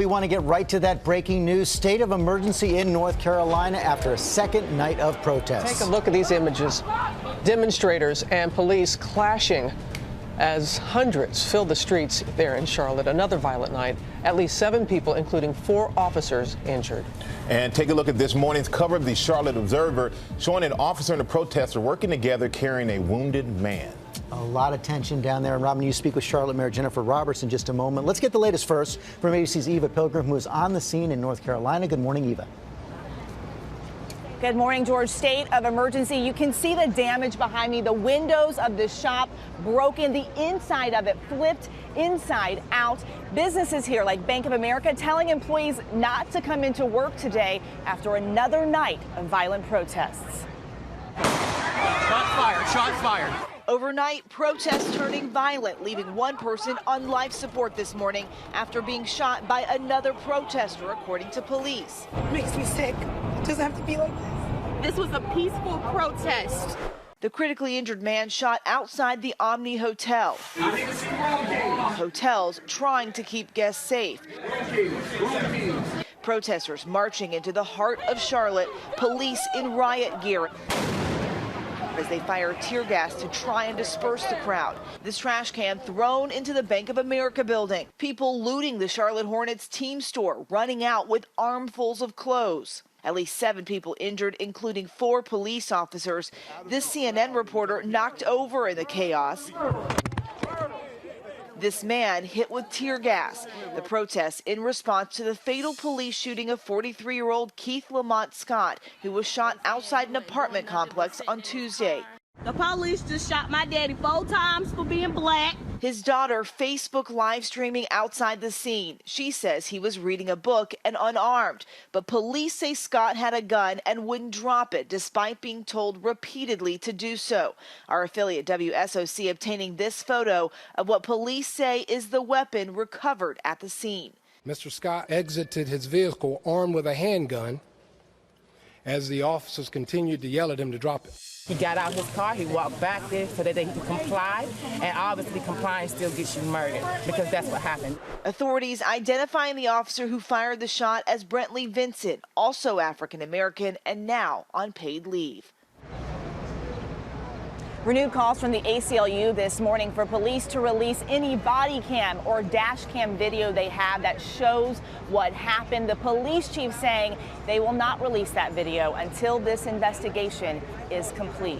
we want to get right to that breaking news. State of emergency in North Carolina after a second night of protests. Take a look at these images. Demonstrators and police clashing as hundreds fill the streets there in Charlotte. Another violent night. At least 7 people, including 4 officers, injured. And take a look at this morning's cover of the Charlotte Observer, showing an officer and a protester working together carrying a wounded man. A lot of tension down there. And Robin, you speak with Charlotte Mayor Jennifer Roberts in just a moment. Let's get the latest first from ABC's Eva Pilgrim, who is on the scene in North Carolina. Good morning, Eva. Good morning, George. State of emergency. You can see the damage behind me. The windows of the shop broken. The inside of it flipped inside out. Businesses here like Bank of America telling employees not to come into work today after another night of violent protests. Shots fired. Shots fired. Overnight, protests turning violent, leaving one person on life support this morning after being shot by another protester, according to police. Makes me sick. It doesn't have to be like this. This was a peaceful protest. The critically injured man shot outside the Omni Hotel. Hotels trying to keep guests safe. Protesters marching into the heart of Charlotte, police in riot gear as they fire tear gas to try and disperse the crowd. This trash can thrown into the Bank of America building. People looting the Charlotte Hornets team store, running out with armfuls of clothes. At least 7 people injured, including 4 police officers. This CNN reporter knocked over in the chaos. This man hit with tear gas. The protests in response to the fatal police shooting of 43-year-old Keith Lamont Scott, who was shot outside an apartment complex on Tuesday. The police just shot my daddy 4 times for being black. His daughter Facebook live streaming outside the scene. She says he was reading a book and unarmed, but police say Scott had a gun and wouldn't drop it despite being told repeatedly to do so. Our affiliate WSOC obtaining this photo of what police say is the weapon recovered at the scene. Mr. Scott exited his vehicle armed with a handgun as the officers continued to yell at him to drop it. He got out his car, he walked back there so that they could comply, and obviously compliance still gets you murdered because that's what happened. Authorities identifying the officer who fired the shot as Brentley Vincent, also African American and now on paid leave. Renewed calls from the ACLU this morning for police to release any body cam or dash cam video they have that shows what happened. The police chief saying they will not release that video until this investigation is complete.